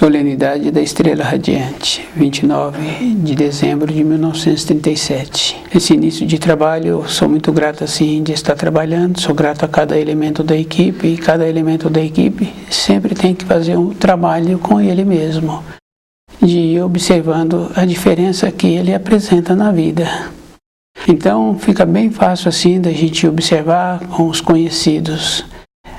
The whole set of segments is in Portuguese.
Solenidade da Estrela Radiante, 29 de dezembro de 1937. Esse início de trabalho, sou muito grato assim de estar trabalhando, sou grato a cada elemento da equipe, e cada elemento da equipe sempre tem que fazer um trabalho com ele mesmo, de ir observando a diferença que ele apresenta na vida. Então fica bem fácil assim da gente observar com os conhecidos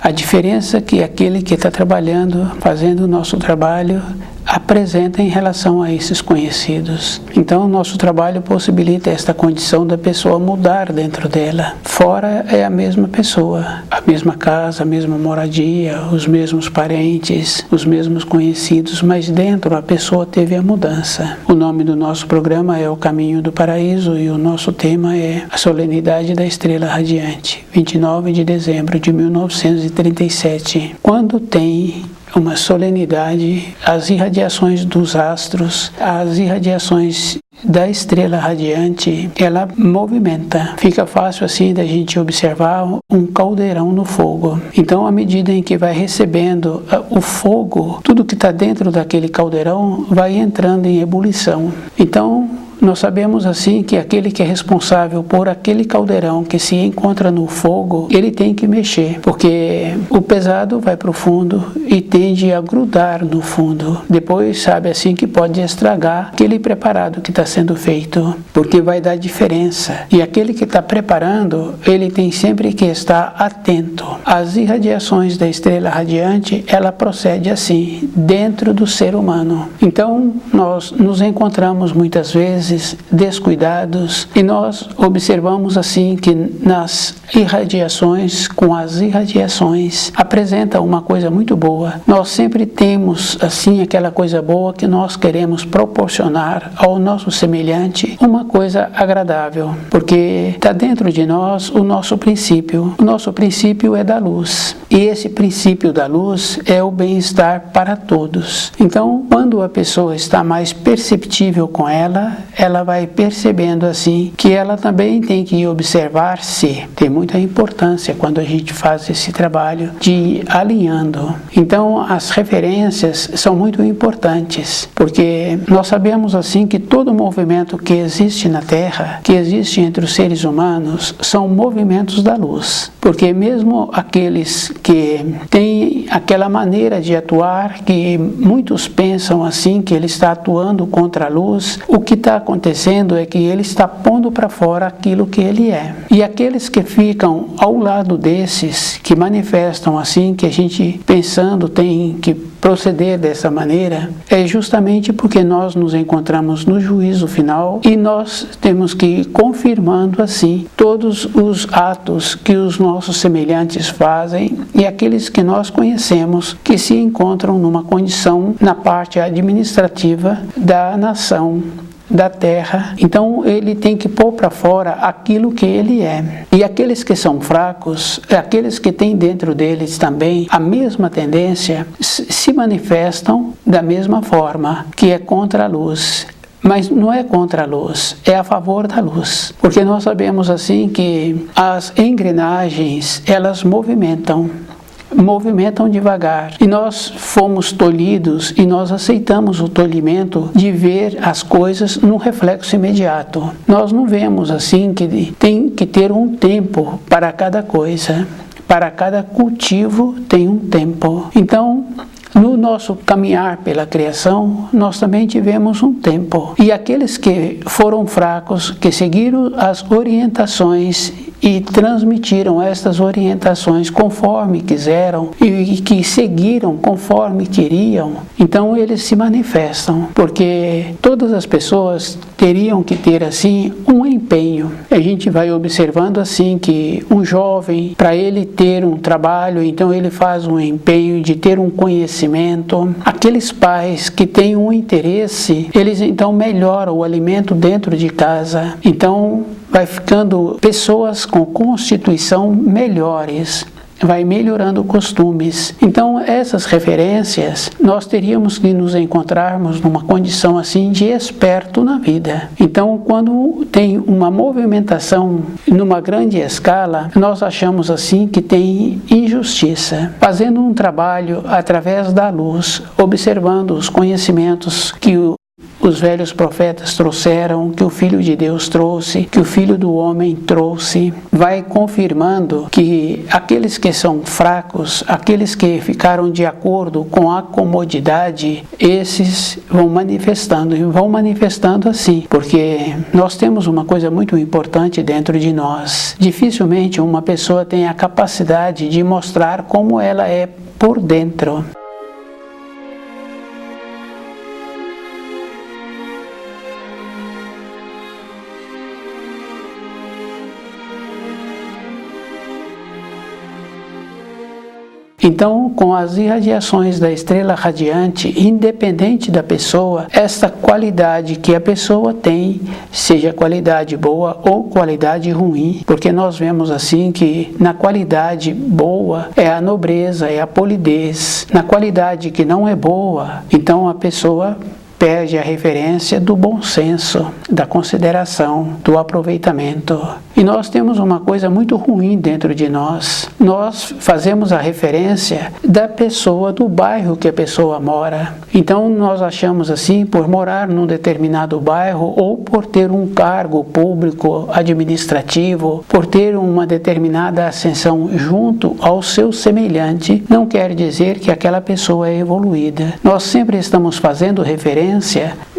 a diferença que aquele que está trabalhando, fazendo o nosso trabalho, apresenta em relação a esses conhecidos. Então, o nosso trabalho possibilita esta condição da pessoa mudar dentro dela. Fora é a mesma pessoa, a mesma casa, a mesma moradia, os mesmos parentes, os mesmos conhecidos, mas dentro a pessoa teve a mudança. O nome do nosso programa é O Caminho do Paraíso e o nosso tema é a Solenidade da Estrela Radiante, 29 de dezembro de 1937. Quando tem uma solenidade, as irradiações dos astros, as irradiações da estrela radiante, ela movimenta. Fica fácil assim da gente observar um caldeirão no fogo. Então, à medida em que vai recebendo o fogo, tudo que está dentro daquele caldeirão vai entrando em ebulição. Então, nós sabemos assim que aquele que é responsável por aquele caldeirão que se encontra no fogo, ele tem que mexer, porque o pesado vai para o fundo e tende a grudar no fundo. Depois sabe assim que pode estragar aquele preparado que está sendo feito, porque vai dar diferença. E aquele que está preparando, ele tem sempre que estar atento. As irradiações da estrela radiante, ela procede assim, dentro do ser humano. Então, nós nos encontramos muitas vezes descuidados e nós observamos assim que nas irradiações, com as irradiações, apresenta uma coisa muito boa. Nós sempre temos assim aquela coisa boa que nós queremos proporcionar ao nosso semelhante, uma coisa agradável, porque está dentro de nós o nosso princípio. O nosso princípio é da luz e esse princípio da luz é o bem-estar para todos. Então, quando a pessoa está mais perceptível com ela vai percebendo assim que ela também tem que observar-se. Tem muita importância quando a gente faz esse trabalho de ir alinhando. Então, as referências são muito importantes, porque nós sabemos assim que todo movimento que existe na Terra, que existe entre os seres humanos, são movimentos da luz. Porque mesmo aqueles que têm aquela maneira de atuar, que muitos pensam assim, que ele está atuando contra a luz, o que está acontecendo é que ele está pondo para fora aquilo que ele é. E aqueles que ficam ao lado desses, que manifestam assim, que a gente pensando tem que proceder dessa maneira, é justamente porque nós nos encontramos no juízo final e nós temos que ir confirmando assim todos os atos que os nossos semelhantes fazem e aqueles que nós conhecemos que se encontram numa condição na parte administrativa da nação, da terra. Então ele tem que pôr para fora aquilo que ele é. E aqueles que são fracos, aqueles que têm dentro deles também a mesma tendência, se manifestam da mesma forma, que é contra a luz. Mas não é contra a luz, é a favor da luz. Porque nós sabemos assim que as engrenagens, elas movimentam devagar. E nós fomos tolhidos e nós aceitamos o tolhimento de ver as coisas num reflexo imediato. Nós não vemos assim que tem que ter um tempo para cada coisa. Para cada cultivo tem um tempo. Então, no nosso caminhar pela criação, nós também tivemos um tempo. E aqueles que foram fracos, que seguiram as orientações e transmitiram estas orientações conforme quiseram e que seguiram conforme queriam, então eles se manifestam, porque todas as pessoas teriam que ter assim um empenho. A gente vai observando assim que um jovem, para ele ter um trabalho, então ele faz um empenho de ter um conhecimento. Aqueles pais que têm um interesse, eles então melhoram o alimento dentro de casa. Então vai ficando pessoas com constituição melhores. vai melhorando costumes. Então, essas referências, nós teríamos que nos encontrarmos numa condição assim de esperto na vida. Então, quando tem uma movimentação numa grande escala, nós achamos assim que tem injustiça. Fazendo um trabalho através da luz, observando os conhecimentos que os velhos profetas trouxeram, que o Filho de Deus trouxe, que o Filho do Homem trouxe, vai confirmando que aqueles que são fracos, aqueles que ficaram de acordo com a comodidade, esses vão manifestando, e vão manifestando assim, porque nós temos uma coisa muito importante dentro de nós. Dificilmente uma pessoa tem a capacidade de mostrar como ela é por dentro. Então, com as irradiações da estrela radiante, independente da pessoa, essa qualidade que a pessoa tem, seja qualidade boa ou qualidade ruim, porque nós vemos assim que na qualidade boa é a nobreza, é a polidez. Na qualidade que não é boa, então a pessoa perde a referência do bom senso, da consideração, do aproveitamento. E nós temos uma coisa muito ruim dentro de nós. Nós fazemos a referência da pessoa, do bairro que a pessoa mora. Então nós achamos assim, por morar num determinado bairro ou por ter um cargo público administrativo, por ter uma determinada ascensão junto ao seu semelhante, não quer dizer que aquela pessoa é evoluída. Nós sempre estamos fazendo referência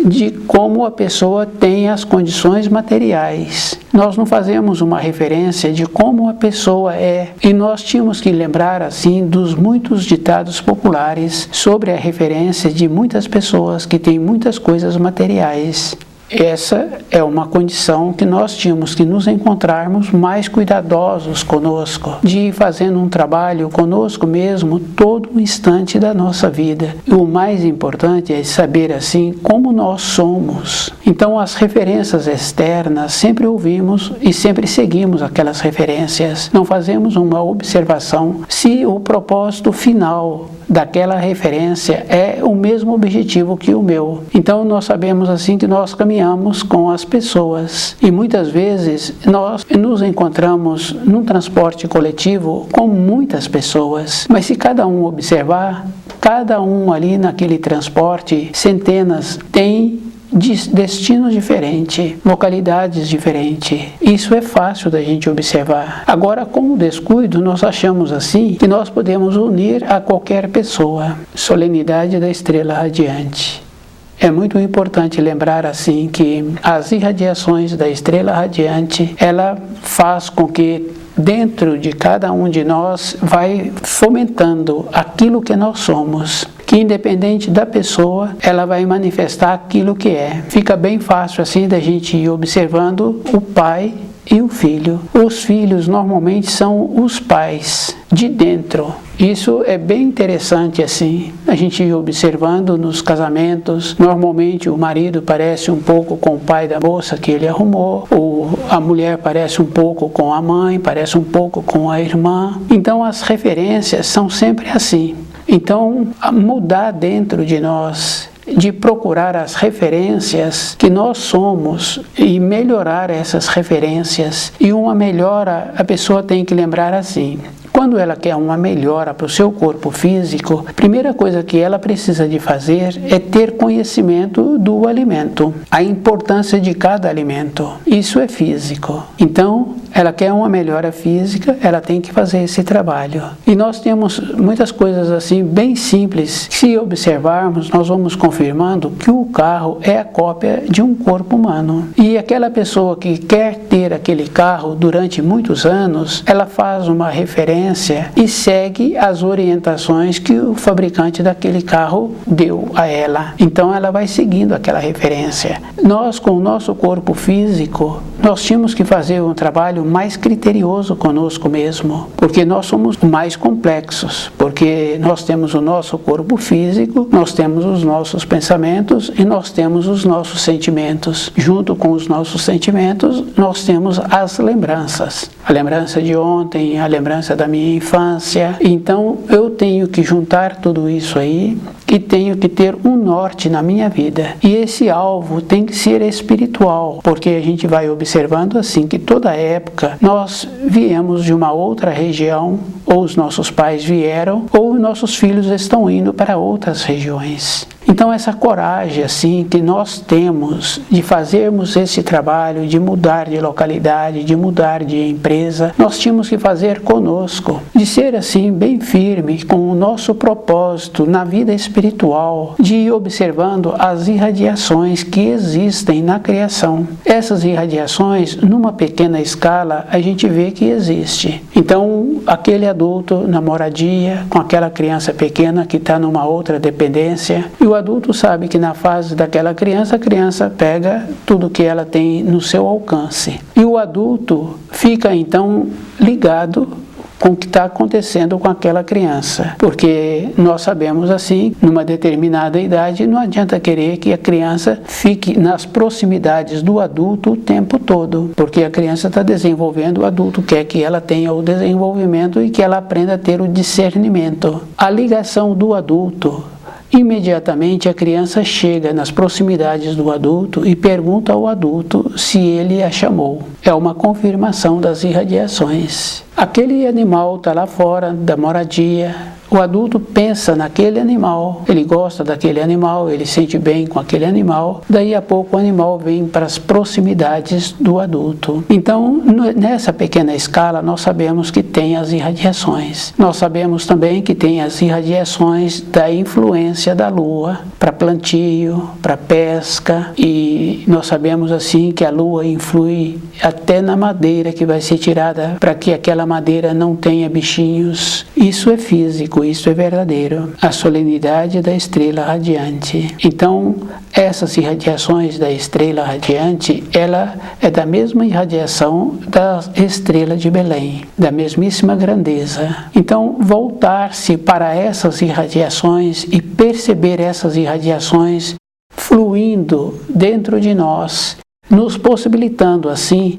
de como a pessoa tem as condições materiais. Nós não fazemos uma referência de como a pessoa é. E nós tínhamos que lembrar assim dos muitos ditados populares sobre a referência de muitas pessoas que têm muitas coisas materiais. Essa é uma condição que nós tínhamos que nos encontrarmos mais cuidadosos conosco, de ir fazendo um trabalho conosco mesmo todo o instante da nossa vida. E o mais importante é saber assim como nós somos. Então as referências externas sempre ouvimos e sempre seguimos aquelas referências. Não fazemos uma observação se o propósito final daquela referência é o mesmo objetivo que o meu. Então nós sabemos assim que nós caminhamos com as pessoas e muitas vezes nós nos encontramos num transporte coletivo com muitas pessoas, mas se cada um observar, cada um ali naquele transporte, centenas, tem destinos diferentes, localidades diferentes. Isso é fácil da gente observar. Agora, com o descuido, nós achamos assim que nós podemos unir a qualquer pessoa. Solenidade da estrela radiante. É muito importante lembrar assim que as irradiações da estrela radiante, ela faz com que dentro de cada um de nós vai fomentando aquilo que nós somos, que independente da pessoa, ela vai manifestar aquilo que é. Fica bem fácil assim da gente ir observando o pai e o filho. Os filhos normalmente são os pais de dentro. Isso é bem interessante assim, a gente ir observando nos casamentos. Normalmente o marido parece um pouco com o pai da moça que ele arrumou, ou a mulher parece um pouco com a mãe, parece um pouco com a irmã. Então as referências são sempre assim. Então mudar dentro de nós, de procurar as referências que nós somos e melhorar essas referências. E uma melhora, a pessoa tem que lembrar assim: quando ela quer uma melhora para o seu corpo físico, a primeira coisa que ela precisa de fazer é ter conhecimento do alimento, a importância de cada alimento. Isso é físico. Então, ela quer uma melhora física, ela tem que fazer esse trabalho. E nós temos muitas coisas assim, bem simples. Se observarmos, nós vamos confirmando que o carro é a cópia de um corpo humano. E aquela pessoa que quer ter aquele carro durante muitos anos, ela faz uma referência e segue as orientações que o fabricante daquele carro deu a ela. Então ela vai seguindo aquela referência. Nós, com o nosso corpo físico, nós tínhamos que fazer um trabalho mais criterioso conosco mesmo, porque nós somos mais complexos, porque nós temos o nosso corpo físico, nós temos os nossos pensamentos e nós temos os nossos sentimentos. Junto com os nossos sentimentos, nós temos as lembranças. A lembrança de ontem, a lembrança da minha infância. Então, eu tenho que juntar tudo isso aí e tenho que ter um norte na minha vida. E esse alvo tem que ser espiritual, porque a gente vai observando assim que toda época nós viemos de uma outra região, ou os nossos pais vieram, ou nossos filhos estão indo para outras regiões. Então essa coragem assim que nós temos de fazermos esse trabalho, de mudar de localidade, de mudar de empresa, nós tínhamos que fazer conosco, de ser assim bem firme com o nosso propósito na vida espiritual, de ir observando as irradiações que existem na criação. Essas irradiações, numa pequena escala, a gente vê que existe. Então, aquele adulto na moradia, com aquela criança pequena que está numa outra dependência, e o adulto sabe que na fase daquela criança, a criança pega tudo que ela tem no seu alcance. E o adulto fica então ligado com o que está acontecendo com aquela criança. Porque nós sabemos assim, numa determinada idade, não adianta querer que a criança fique nas proximidades do adulto o tempo todo. Porque a criança está desenvolvendo, o adulto quer que ela tenha o desenvolvimento e que ela aprenda a ter o discernimento. A ligação do adulto. Imediatamente a criança chega nas proximidades do adulto e pergunta ao adulto se ele a chamou. É uma confirmação das irradiações. Aquele animal está lá fora da moradia. O adulto pensa naquele animal, ele gosta daquele animal, ele sente bem com aquele animal, daí a pouco o animal vem para as proximidades do adulto. Então, nessa pequena escala, nós sabemos que tem as irradiações. Nós sabemos também que tem as irradiações da influência da lua para plantio, para pesca, e nós sabemos assim que a lua influi até na madeira que vai ser tirada para que aquela madeira não tenha bichinhos. Isso é físico. Isso é verdadeiro. A solenidade da estrela radiante. Então, essas irradiações da estrela radiante, ela é da mesma irradiação da estrela de Belém, da mesmíssima grandeza. Então, voltar-se para essas irradiações e perceber essas irradiações fluindo dentro de nós, nos possibilitando assim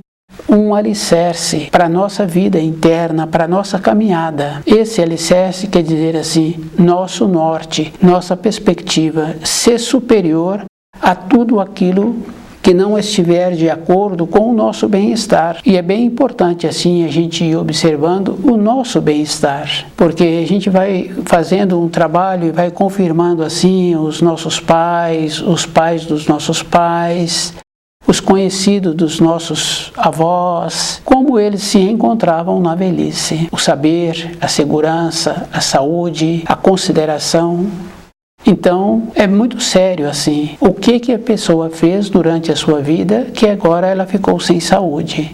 um alicerce para a nossa vida interna, para a nossa caminhada. Esse alicerce quer dizer assim, nosso norte, nossa perspectiva, ser superior a tudo aquilo que não estiver de acordo com o nosso bem-estar. E é bem importante assim a gente ir observando o nosso bem-estar, porque a gente vai fazendo um trabalho e vai confirmando assim os nossos pais, os pais dos nossos pais, os conhecidos dos nossos avós, como eles se encontravam na velhice. O saber, a segurança, a saúde, a consideração. Então, é muito sério assim, o que a pessoa fez durante a sua vida que agora ela ficou sem saúde.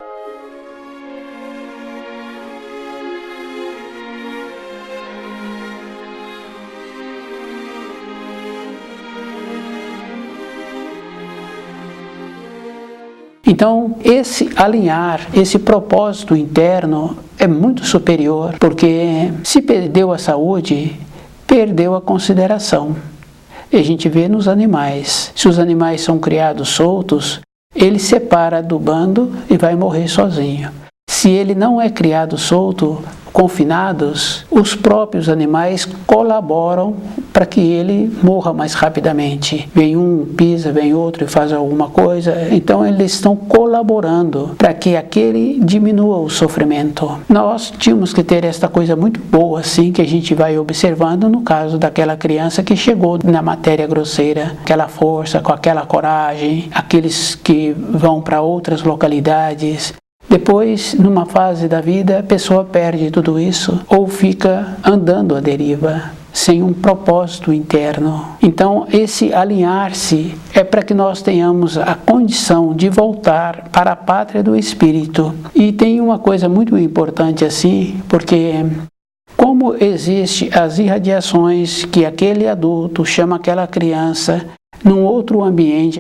Então, esse alinhar, esse propósito interno é muito superior, porque se perdeu a saúde, perdeu a consideração. E a gente vê nos animais. Se os animais são criados soltos, ele separa do bando e vai morrer sozinho. Se ele não é criado solto, confinados, os próprios animais colaboram para que ele morra mais rapidamente. Vem um, pisa, vem outro e faz alguma coisa. Então eles estão colaborando para que aquele diminua o sofrimento. Nós tínhamos que ter esta coisa muito boa assim que a gente vai observando no caso daquela criança que chegou na matéria grosseira, aquela força, com aquela coragem, aqueles que vão para outras localidades. Depois, numa fase da vida, a pessoa perde tudo isso ou fica andando à deriva, sem um propósito interno. Então, esse alinhar-se é para que nós tenhamos a condição de voltar para a pátria do Espírito. E tem uma coisa muito importante assim, porque como existem as irradiações que aquele adulto chama aquela criança num outro ambiente,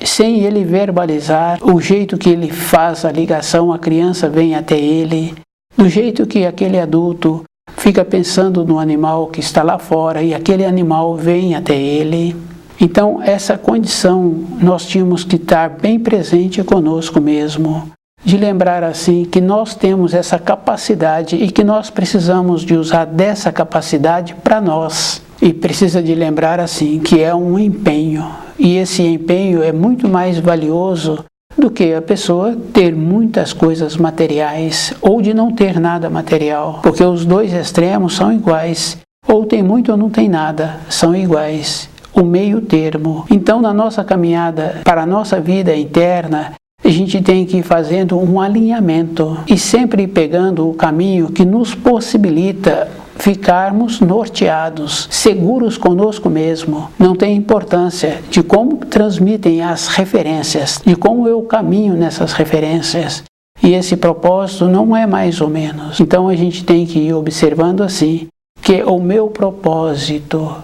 sem ele verbalizar, o jeito que ele faz a ligação, a criança vem até ele, do jeito que aquele adulto fica pensando no animal que está lá fora e aquele animal vem até ele. Então, essa condição nós tínhamos que estar bem presente conosco mesmo, de lembrar assim que nós temos essa capacidade e que nós precisamos de usar dessa capacidade para nós. E precisa de lembrar assim que é um empenho, e esse empenho é muito mais valioso do que a pessoa ter muitas coisas materiais ou de não ter nada material, porque os dois extremos são iguais, ou tem muito ou não tem nada, são iguais, o meio termo. Então, na nossa caminhada para a nossa vida interna, a gente tem que ir fazendo um alinhamento e sempre pegando o caminho que nos possibilita ficarmos norteados, seguros conosco mesmo. Não tem importância de como transmitem as referências, de como eu caminho nessas referências. E esse propósito não é mais ou menos. Então a gente tem que ir observando assim, que o meu propósito.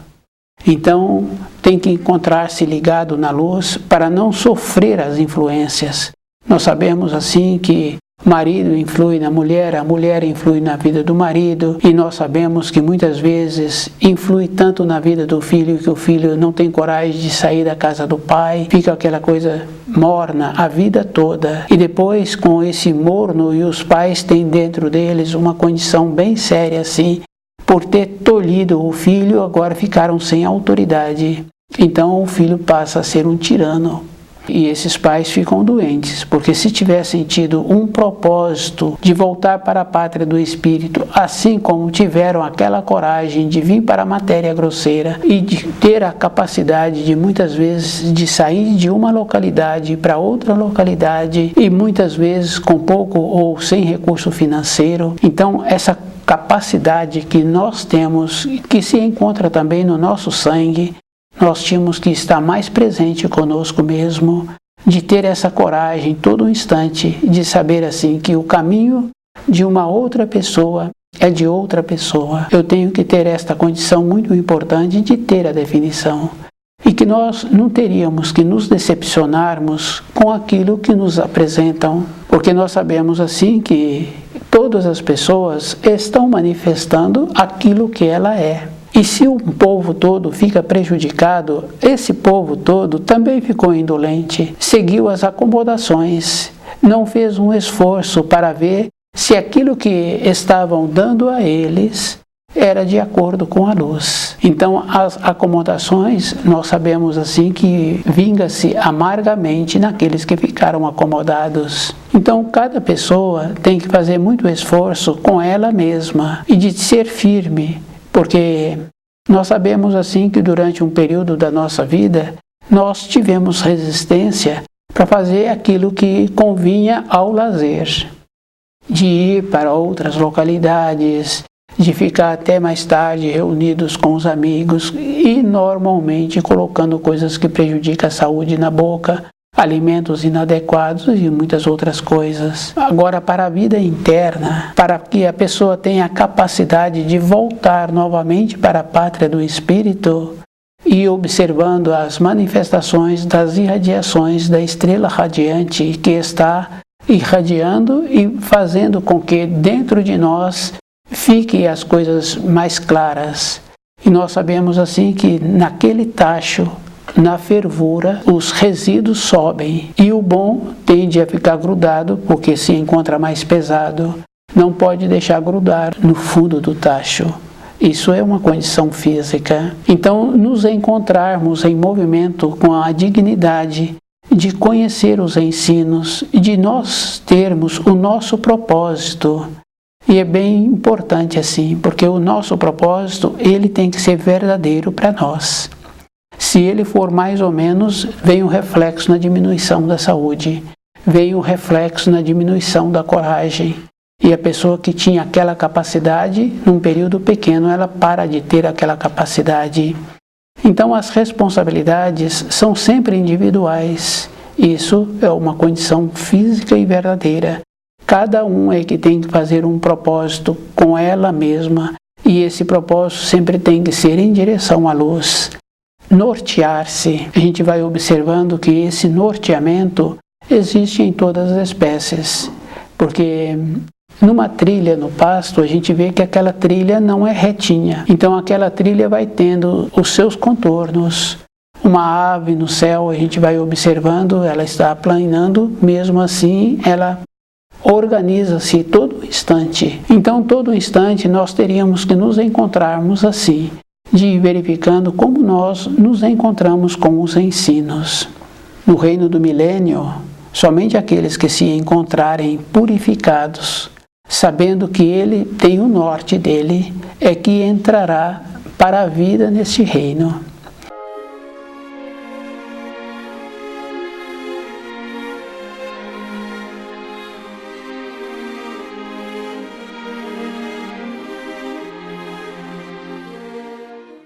Então tem que encontrar-se ligado na luz para não sofrer as influências. Nós sabemos assim que o marido influi na mulher, a mulher influi na vida do marido, e nós sabemos que muitas vezes influi tanto na vida do filho que o filho não tem coragem de sair da casa do pai, fica aquela coisa morna a vida toda. E depois, com esse morno, e os pais têm dentro deles uma condição bem séria assim, por ter tolhido o filho, agora ficaram sem autoridade. Então o filho passa a ser um tirano. E esses pais ficam doentes, porque se tivessem tido um propósito de voltar para a pátria do espírito, assim como tiveram aquela coragem de vir para a matéria grosseira e de ter a capacidade de muitas vezes de sair de uma localidade para outra localidade e muitas vezes com pouco ou sem recurso financeiro, então essa capacidade que nós temos, que se encontra também no nosso sangue, nós tínhamos que estar mais presente conosco mesmo, de ter essa coragem todo instante, de saber assim que o caminho de uma outra pessoa é de outra pessoa. Eu tenho que ter esta condição muito importante de ter a definição. E que nós não teríamos que nos decepcionarmos com aquilo que nos apresentam, porque nós sabemos assim que todas as pessoas estão manifestando aquilo que ela é. E se o povo todo fica prejudicado, esse povo todo também ficou indolente, seguiu as acomodações, não fez um esforço para ver se aquilo que estavam dando a eles era de acordo com a luz. Então, as acomodações, nós sabemos assim que vinga-se amargamente naqueles que ficaram acomodados. Então, cada pessoa tem que fazer muito esforço com ela mesma e de ser firme, porque nós sabemos assim que durante um período da nossa vida, nós tivemos resistência para fazer aquilo que convinha ao lazer, de ir para outras localidades, de ficar até mais tarde reunidos com os amigos e normalmente colocando coisas que prejudicam a saúde na boca, alimentos inadequados e muitas outras coisas. Agora, para a vida interna, para que a pessoa tenha a capacidade de voltar novamente para a pátria do espírito e observando as manifestações das irradiações da estrela radiante que está irradiando e fazendo com que dentro de nós fiquem as coisas mais claras. E nós sabemos assim que naquele tacho, na fervura, os resíduos sobem e o bom tende a ficar grudado porque se encontra mais pesado. Não pode deixar grudar no fundo do tacho. Isso é uma condição física. Então, nos encontrarmos em movimento com a dignidade de conhecer os ensinos, de nós termos o nosso propósito. E é bem importante assim, porque o nosso propósito, ele tem que ser verdadeiro para nós. Se ele for mais ou menos, vem um reflexo na diminuição da saúde, vem um reflexo na diminuição da coragem. E a pessoa que tinha aquela capacidade, num período pequeno, ela para de ter aquela capacidade. Então as responsabilidades são sempre individuais. Isso é uma condição física e verdadeira. Cada um é que tem que fazer um propósito com ela mesma, e esse propósito sempre tem que ser em direção à luz. nortear-se, a gente vai observando que esse norteamento existe em todas as espécies, porque numa trilha no pasto a gente vê que aquela trilha não é retinha, então aquela trilha vai tendo os seus contornos. Uma ave no céu a gente vai observando, ela está planando, mesmo assim ela organiza-se todo instante. Então todo instante nós teríamos que nos encontrarmos assim, de ir verificando como nós nos encontramos com os ensinos. No reino do milênio, somente aqueles que se encontrarem purificados, sabendo que ele tem o norte dele, é que entrará para a vida neste reino.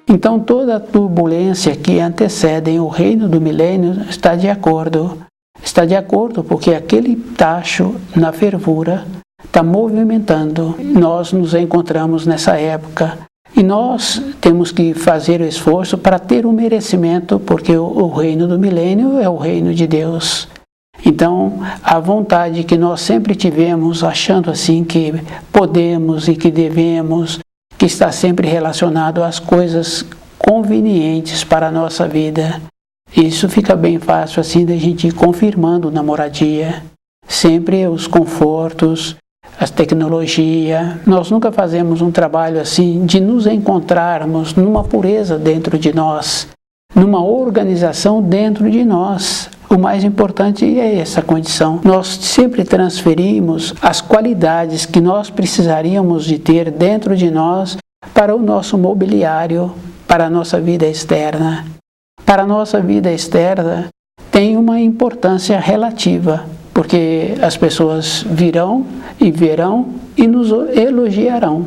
Então toda a turbulência que antecede o reino do milênio está de acordo. Está de acordo porque aquele tacho na fervura está movimentando. Nós nos encontramos nessa época e nós temos que fazer o esforço para ter o merecimento, porque o reino do milênio é o reino de Deus. Então, a vontade que nós sempre tivemos, achando assim que podemos e que devemos, que está sempre relacionado às coisas convenientes para a nossa vida. Isso fica bem fácil assim da gente ir confirmando na moradia. Sempre os confortos, a tecnologia. Nós nunca fazemos um trabalho assim de nos encontrarmos numa pureza dentro de nós, numa organização dentro de nós. O mais importante é essa condição. Nós sempre transferimos as qualidades que nós precisaríamos de ter dentro de nós para o nosso mobiliário, para a nossa vida externa. Para a nossa vida externa tem uma importância relativa, porque as pessoas virão e verão e nos elogiarão.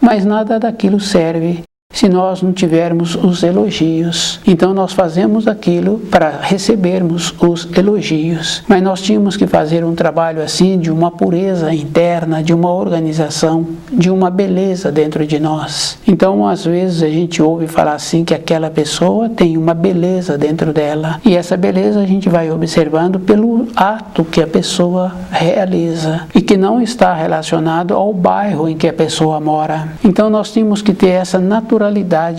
Mas nada daquilo serve se nós não tivermos os elogios. Então nós fazemos aquilo para recebermos os elogios. Mas nós tínhamos que fazer um trabalho assim de uma pureza interna, de uma organização, de uma beleza dentro de nós. Então às vezes a gente ouve falar assim que aquela pessoa tem uma beleza dentro dela. E essa beleza a gente vai observando pelo ato que a pessoa realiza e que não está relacionado ao bairro em que a pessoa mora. Então nós temos que ter essa naturalidade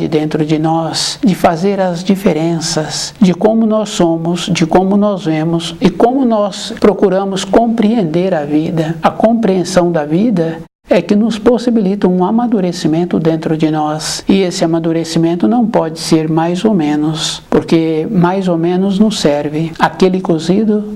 dentro de nós, de fazer as diferenças, de como nós somos, de como nós vemos e como nós procuramos compreender a vida. A compreensão da vida é que nos possibilita um amadurecimento dentro de nós. E esse amadurecimento não pode ser mais ou menos, porque mais ou menos não serve. Aquele cozido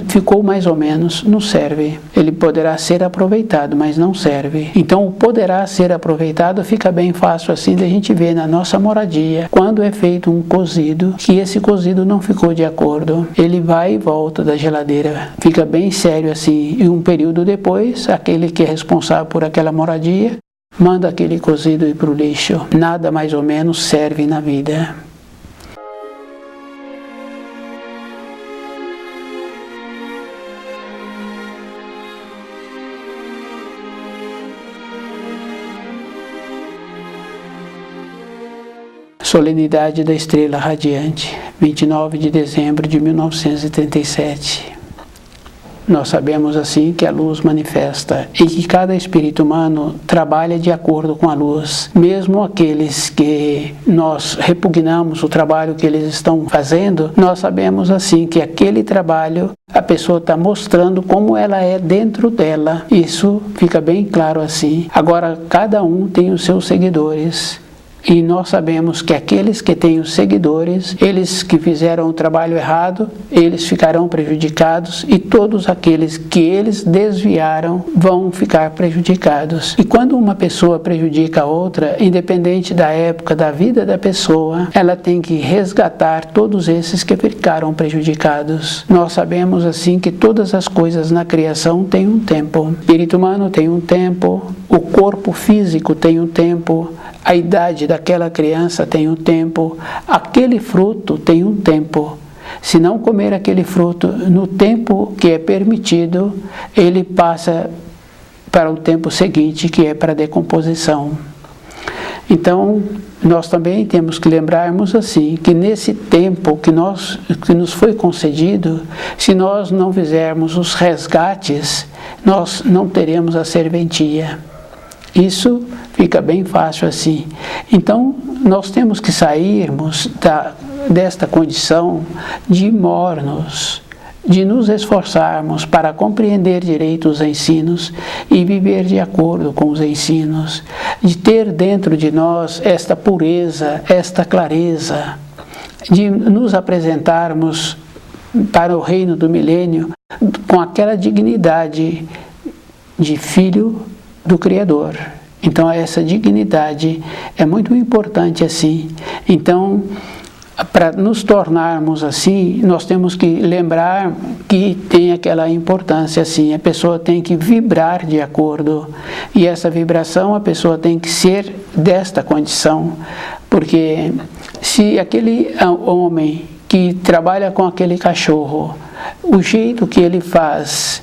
ficou mais ou menos, não serve. Ele poderá ser aproveitado, mas não serve. Então o poderá ser aproveitado fica bem fácil assim da gente ver na nossa moradia, quando é feito um cozido, que esse cozido não ficou de acordo. Ele vai e volta da geladeira. Fica bem sério assim. E um período depois, aquele que é responsável por aquela moradia, manda aquele cozido ir para o lixo. Nada mais ou menos serve na vida. Solenidade da Estrela Radiante, 29 de dezembro de 1937. Nós sabemos assim que a luz manifesta e que cada espírito humano trabalha de acordo com a luz. Mesmo aqueles que nós repugnamos o trabalho que eles estão fazendo, nós sabemos assim que aquele trabalho a pessoa está mostrando como ela é dentro dela. Isso fica bem claro assim. Agora, cada um tem os seus seguidores. E nós sabemos que aqueles que têm os seguidores, eles que fizeram o trabalho errado, eles ficarão prejudicados e todos aqueles que eles desviaram vão ficar prejudicados. E quando uma pessoa prejudica a outra, independente da época da vida da pessoa, ela tem que resgatar todos esses que ficaram prejudicados. Nós sabemos assim que todas as coisas na criação têm um tempo. O espírito humano tem um tempo, o corpo físico tem um tempo, a idade daquela criança tem um tempo, aquele fruto tem um tempo. Se não comer aquele fruto no tempo que é permitido, ele passa para o tempo seguinte, que é para a decomposição. Então, nós também temos que lembrarmos assim, que nesse tempo que nos foi concedido, se nós não fizermos os resgates, nós não teremos a serventia. Isso fica bem fácil assim. Então, nós temos que sairmos desta condição de mornos, de nos esforçarmos para compreender direito os ensinos e viver de acordo com os ensinos, de ter dentro de nós esta pureza, esta clareza, de nos apresentarmos para o reino do milênio com aquela dignidade de filho do Criador. Então, essa dignidade é muito importante assim. Então, para nos tornarmos assim, nós temos que lembrar que tem aquela importância assim, a pessoa tem que vibrar de acordo, e essa vibração a pessoa tem que ser desta condição, porque se aquele homem que trabalha com aquele cachorro, o jeito que ele faz,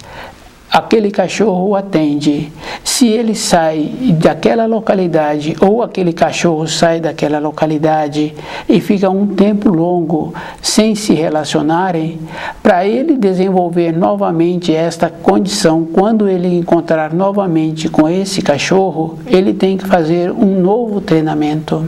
aquele cachorro o atende. Se ele sai daquela localidade ou aquele cachorro sai daquela localidade e fica um tempo longo sem se relacionarem, para ele desenvolver novamente esta condição, quando ele encontrar novamente com esse cachorro, ele tem que fazer um novo treinamento.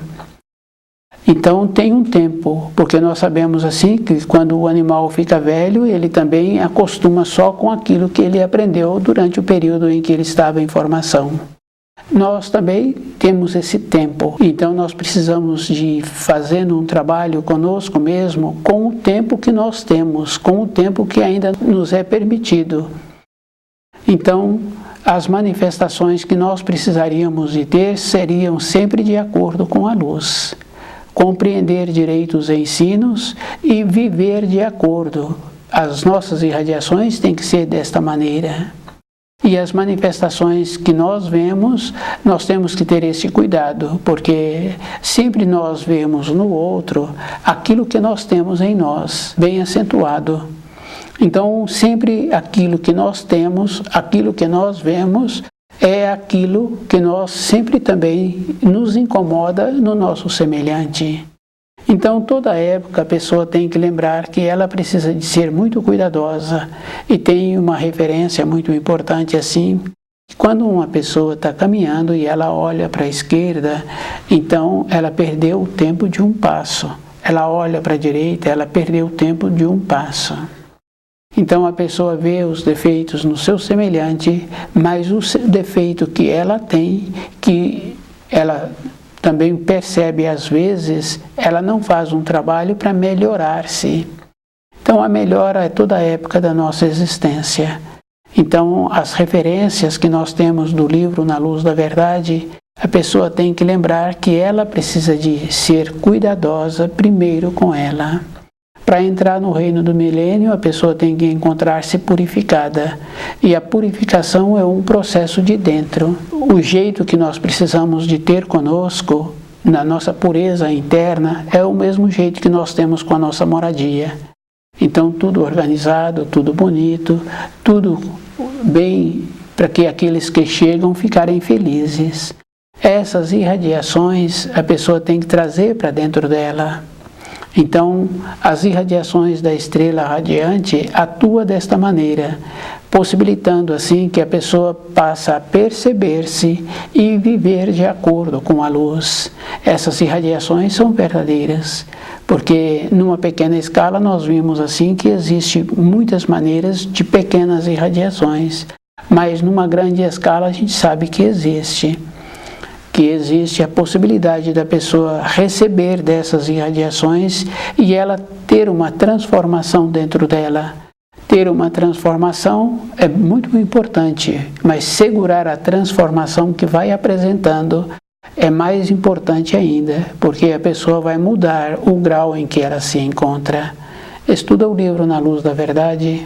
Então tem um tempo, porque nós sabemos assim que quando o animal fica velho, ele também acostuma só com aquilo que ele aprendeu durante o período em que ele estava em formação. Nós também temos esse tempo, então nós precisamos de fazer um trabalho conosco mesmo com o tempo que nós temos, com o tempo que ainda nos é permitido. Então, as manifestações que nós precisaríamos de ter seriam sempre de acordo com a luz. Compreender direito os ensinos e viver de acordo. As nossas irradiações têm que ser desta maneira. E as manifestações que nós vemos, nós temos que ter esse cuidado, porque sempre nós vemos no outro aquilo que nós temos em nós, bem acentuado. Então, sempre aquilo que nós temos, aquilo que nós vemos, é aquilo que nós sempre também nos incomoda no nosso semelhante. Então, toda época a pessoa tem que lembrar que ela precisa de ser muito cuidadosa, e tem uma referência muito importante assim, quando uma pessoa está caminhando e ela olha para a esquerda, então ela perdeu o tempo de um passo. Ela olha para a direita, ela perdeu o tempo de um passo. Então a pessoa vê os defeitos no seu semelhante, mas o defeito que ela tem, que ela também percebe às vezes, ela não faz um trabalho para melhorar-se. Então a melhora é toda a época da nossa existência. Então as referências que nós temos do livro Na Luz da Verdade, a pessoa tem que lembrar que ela precisa de ser cuidadosa primeiro com ela. Para entrar no reino do milênio, a pessoa tem que encontrar-se purificada. E a purificação é um processo de dentro. O jeito que nós precisamos de ter conosco, na nossa pureza interna, é o mesmo jeito que nós temos com a nossa moradia. Então, tudo organizado, tudo bonito, tudo bem para que aqueles que chegam ficarem felizes. Essas irradiações a pessoa tem que trazer para dentro dela. Então, as irradiações da estrela radiante atuam desta maneira, possibilitando assim que a pessoa passe a perceber-se e viver de acordo com a luz. Essas irradiações são verdadeiras, porque numa pequena escala nós vimos assim que existem muitas maneiras de pequenas irradiações, mas numa grande escala a gente sabe que existe a possibilidade da pessoa receber dessas irradiações e ela ter uma transformação dentro dela. Ter uma transformação é muito importante, mas segurar a transformação que vai apresentando é mais importante ainda, porque a pessoa vai mudar o grau em que ela se encontra. Estuda o livro Na Luz da Verdade.